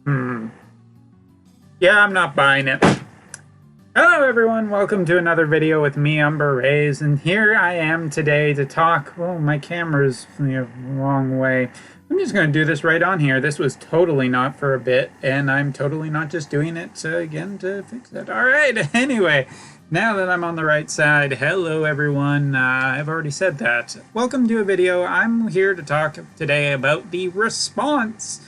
Yeah, I'm not buying it. Hello everyone, welcome to another video with me, Umber Rays, and here I am today to talk. Oh, my camera's the wrong way. I'm just going to do this right on here. This was totally not for a bit, and I'm totally not just doing it again to fix it. Alright, anyway, now that I'm on the right side, hello everyone. I've already said that. Welcome to a video. I'm here to talk today about the response.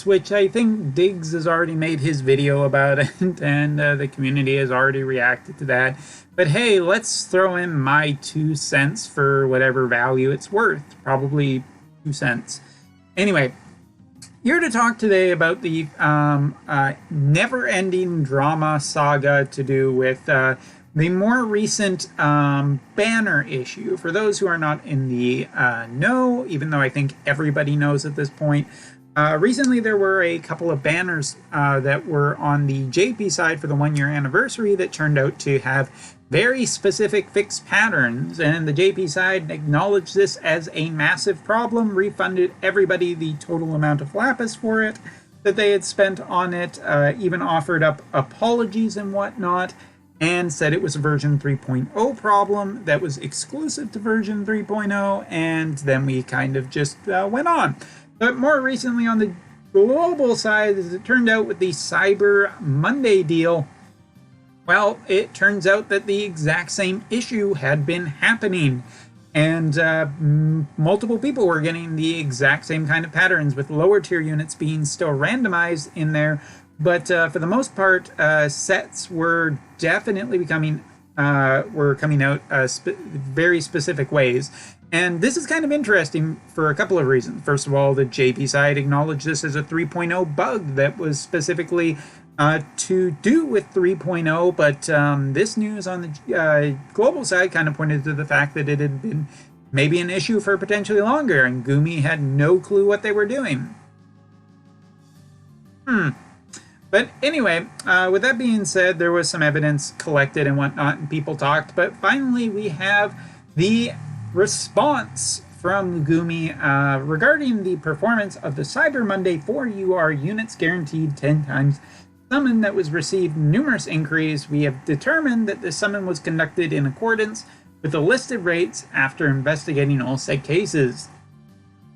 Which I think Diggs has already made his video about it, and the community has already reacted to that. But hey, let's throw in my 2 cents for whatever value it's worth. Probably 2 cents. Anyway, here to talk today about the never-ending drama saga to do with the more recent banner issue. For those who are not in the know, even though I think everybody knows at this point, recently there were a couple of banners that were on the JP side for the 1-year anniversary that turned out to have very specific fixed patterns, and the JP side acknowledged this as a massive problem, refunded everybody the total amount of lapis for it that they had spent on it, even offered up apologies and whatnot, and said it was a version 3.0 problem that was exclusive to version 3.0, and then we kind of just went on. But more recently on the global side, as it turned out with the Cyber Monday deal, well, it turns out that the exact same issue had been happening, and multiple people were getting the exact same kind of patterns, with lower tier units being still randomized in there. But for the most part, sets were definitely coming out very specific ways. And this is kind of interesting for a couple of reasons. First of all, the JP side acknowledged this as a 3.0 bug that was specifically to do with 3.0, but this news on the global side kind of pointed to the fact that it had been maybe an issue for potentially longer, and Gumi had no clue what they were doing. But anyway, with that being said, there was some evidence collected and whatnot, and people talked, but finally we have the response from Gumi regarding the performance of the Cyber Monday 4 UR units guaranteed 10 times summon that was received numerous inquiries. We have determined that the summon was conducted in accordance with the listed rates after investigating all said cases.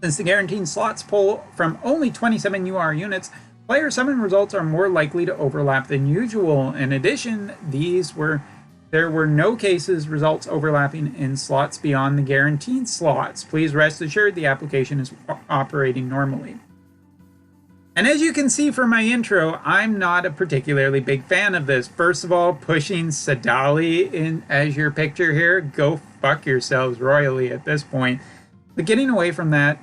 Since the guaranteed slots pull from only 27 UR units, player summon results are more likely to overlap than usual. In addition, there were no cases results overlapping in slots beyond the guaranteed slots. Please rest assured the application is operating normally. And as you can see from my intro, I'm not a particularly big fan of this. First of all, pushing Sadali in as your picture here, go fuck yourselves royally at this point. But getting away from that,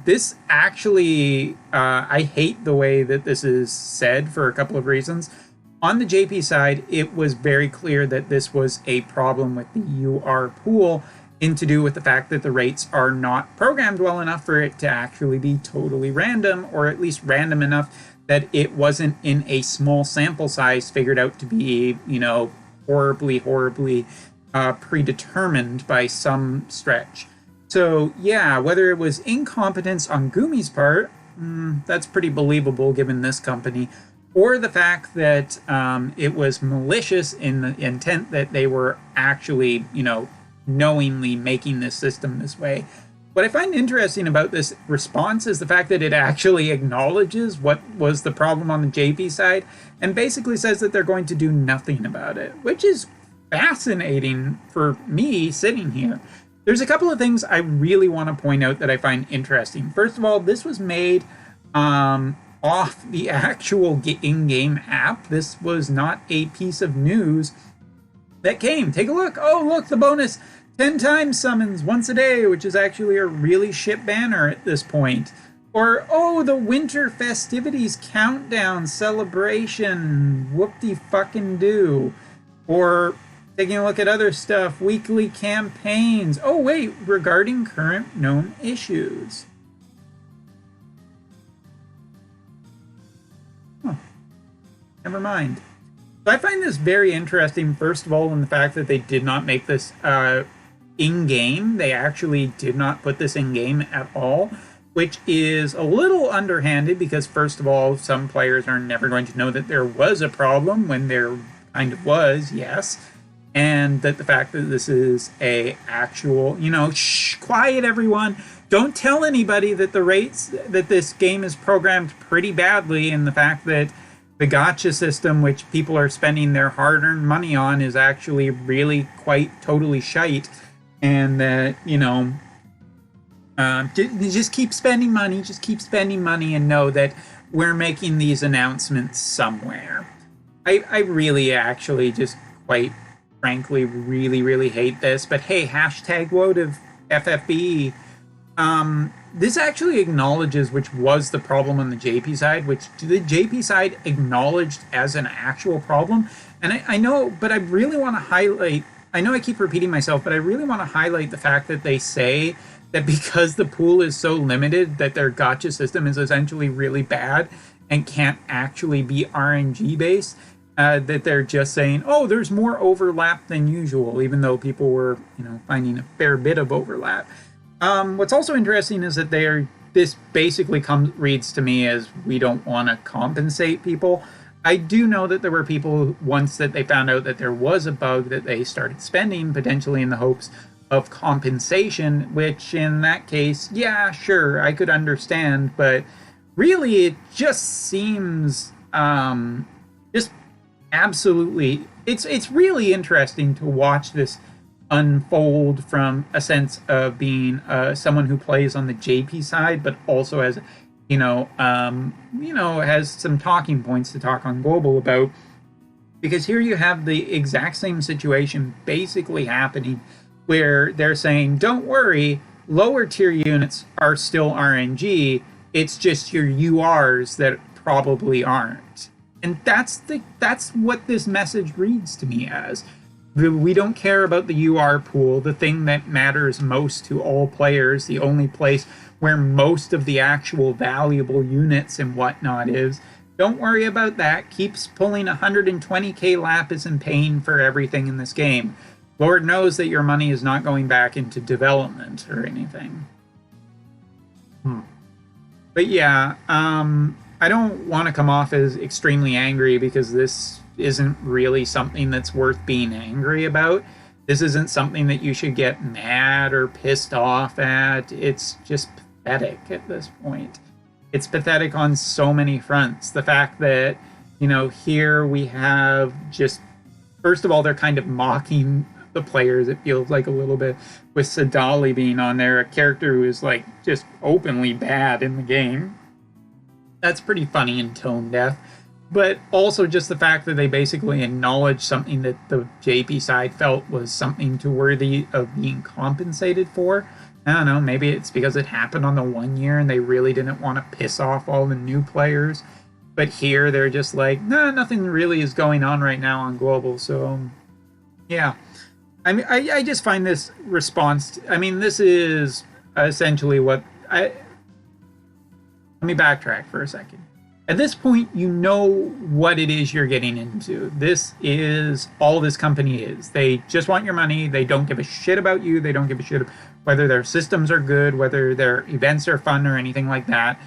this actually, I hate the way that this is said for a couple of reasons. On the JP side, it was very clear that this was a problem with the UR pool, and to do with the fact that the rates are not programmed well enough for it to actually be totally random, or at least random enough that it wasn't in a small sample size figured out to be, you know, horribly predetermined by some stretch. So yeah, whether it was incompetence on Gumi's part, that's pretty believable given this company, or the fact that it was malicious in the intent that they were actually, you know, knowingly making this system this way. What I find interesting about this response is the fact that it actually acknowledges what was the problem on the JP side and basically says that they're going to do nothing about it, which is fascinating for me sitting here. There's a couple of things I really want to point out that I find interesting. First of all, this was made off the actual in-game app. This was not a piece of news that came. Take a look. Oh, look, the bonus 10 times summons once a day, which is actually a really shit banner at this point. Or, oh, the winter festivities countdown celebration. Whoop-de-fucking-do. Or taking a look at other stuff, weekly campaigns. Oh, wait, regarding current known issues. Huh. Never mind. So I find this very interesting, first of all, in the fact that they did not make this in-game. They actually did not put this in-game at all. which is a little underhanded because, first of all, some players are never going to know that there was a problem when there kind of was, yes. And that the fact that this is a actual, shh, quiet everyone. Don't tell anybody that that this game is programmed pretty badly, and the fact that the gacha system, which people are spending their hard-earned money on, is actually really quite totally shite. And that, just keep spending money, and know that we're making these announcements somewhere. I really actually just quite frankly really hate this. But hey, hashtag Wotv FFBE. This actually acknowledges which was the problem on the JP side, which the JP side acknowledged as an actual problem. And I know, but I really want to highlight, I know I keep repeating myself, but I really want to highlight the fact that they say that because the pool is so limited, that their gacha system is essentially really bad and can't actually be RNG based. That they're just saying, oh, there's more overlap than usual, even though people were, finding a fair bit of overlap. What's also interesting is that this basically reads to me as we don't want to compensate people. I do know that there were people once that they found out that there was a bug that they started spending, potentially in the hopes of compensation, which in that case, yeah, sure, I could understand, but really it just seems just absolutely, it's really interesting to watch this unfold from a sense of being someone who plays on the JP side, but also has, has some talking points to talk on global about. Because here you have the exact same situation basically happening, where they're saying, don't worry, lower tier units are still RNG. It's just your URs that probably aren't. And that's what this message reads to me as. We don't care about the UR pool, the thing that matters most to all players, the only place where most of the actual valuable units and whatnot is. Don't worry about that. Keeps pulling 120k lapis and pain for everything in this game. Lord knows that your money is not going back into development or anything. But yeah, I don't want to come off as extremely angry because this isn't really something that's worth being angry about. This isn't something that you should get mad or pissed off at. It's just pathetic at this point. It's pathetic on so many fronts. The fact that, here we have just, first of all, they're kind of mocking the players, it feels like a little bit, with Sadali being on there, a character who is like just openly bad in the game. That's pretty funny and tone deaf. But also just the fact that they basically acknowledged something that the JP side felt was something too worthy of being compensated for. I don't know, maybe it's because it happened on the 1 year and they really didn't want to piss off all the new players. But here they're just like, nah, nothing really is going on right now on global. So, yeah. I mean, I just find this response, this is essentially what let me backtrack for a second. At this point, you know what it is you're getting into. This is all this company is. They just want your money. They don't give a shit about you. They don't give a shit whether their systems are good, whether their events are fun or anything like that.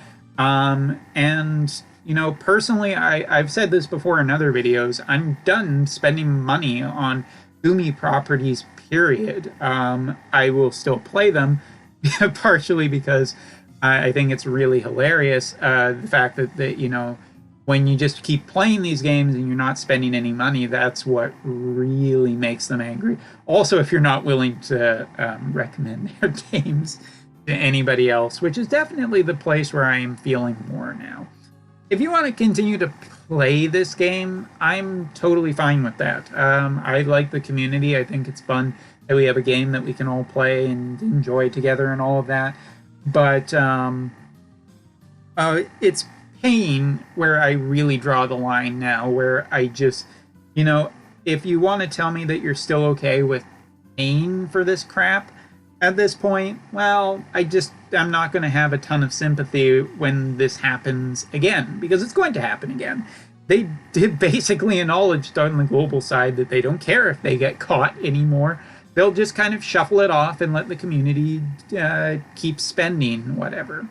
Personally, I've said this before in other videos. I'm done spending money on Umi properties, period. I will still play them, partially because I think it's really hilarious, the fact that, when you just keep playing these games and you're not spending any money, that's what really makes them angry. Also, if you're not willing to recommend their games to anybody else, which is definitely the place where I am feeling more now. If you want to continue to play this game, I'm totally fine with that. I like the community. I think it's fun that we have a game that we can all play and enjoy together and all of that. But it's pain where I really draw the line now, where I just, if you want to tell me that you're still okay with pain for this crap at this point, well, I'm not going to have a ton of sympathy when this happens again, because it's going to happen again. They did basically acknowledge on the global side that they don't care if they get caught anymore. They'll just kind of shuffle it off and let the community keep spending whatever.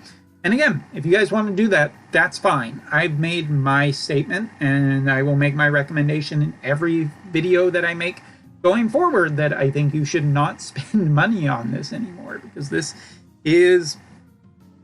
And again, if you guys want to do that, that's fine. I've made my statement, and I will make my recommendation in every video that I make going forward, that I think you should not spend money on this anymore, because this is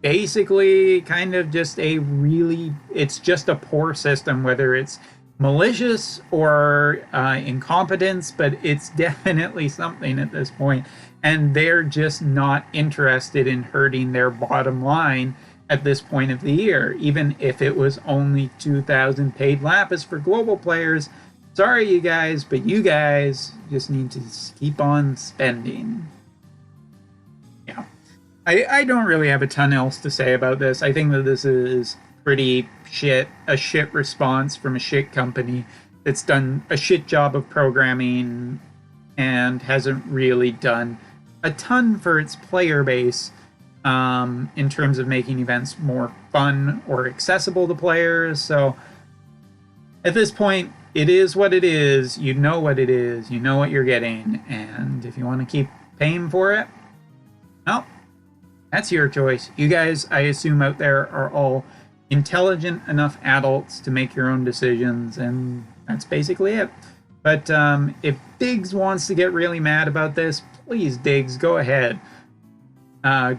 basically kind of just it's just a poor system, whether it's malicious or incompetence, but it's definitely something at this point, and they're just not interested in hurting their bottom line at this point of the year. Even if it was only 2,000 paid lapis for global players, sorry you guys, but you guys just need to keep on spending. Yeah, I don't really have a ton else to say about this. I think that this is pretty shit, a shit response from a shit company that's done a shit job of programming and hasn't really done a ton for its player base in terms of making events more fun or accessible to players. So at this point, it is what it is. You know what it is. You know what you're getting. And if you want to keep paying for it, well, that's your choice. You guys, I assume out there, are all intelligent enough adults to make your own decisions, and that's basically it. But if Diggs wants to get really mad about this, please, Diggs, go ahead.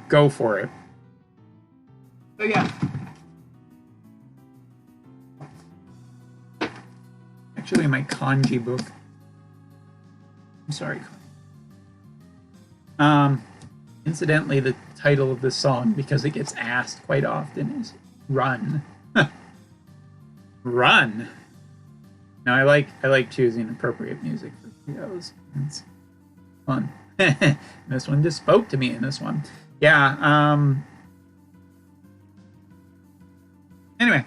Go for it. So yeah. Actually, my kanji book. I'm sorry. Incidentally, the title of this song, because it gets asked quite often, is Run. Run. Now I like choosing appropriate music for videos. It's fun. This one just spoke to me in this one. Yeah. Anyway,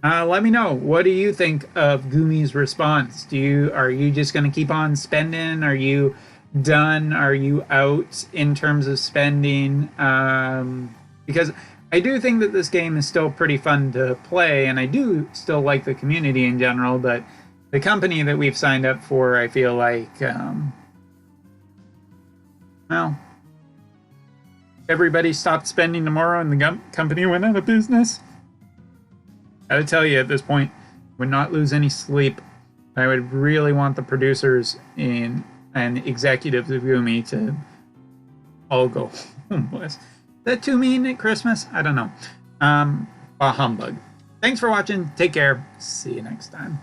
let me know. What do you think of Gumi's response? Are you just going to keep on spending? Are you done? Are you out in terms of spending? Because I do think that this game is still pretty fun to play, and I do still like the community in general, but the company that we've signed up for, I feel like, well, everybody stopped spending tomorrow and the company went out of business. I would tell you at this point, would not lose any sleep. I would really want the producers and executives of Gumi to all go homeless. Is that too mean at Christmas? I don't know. Bah humbug. Thanks for watching. Take care. See you next time.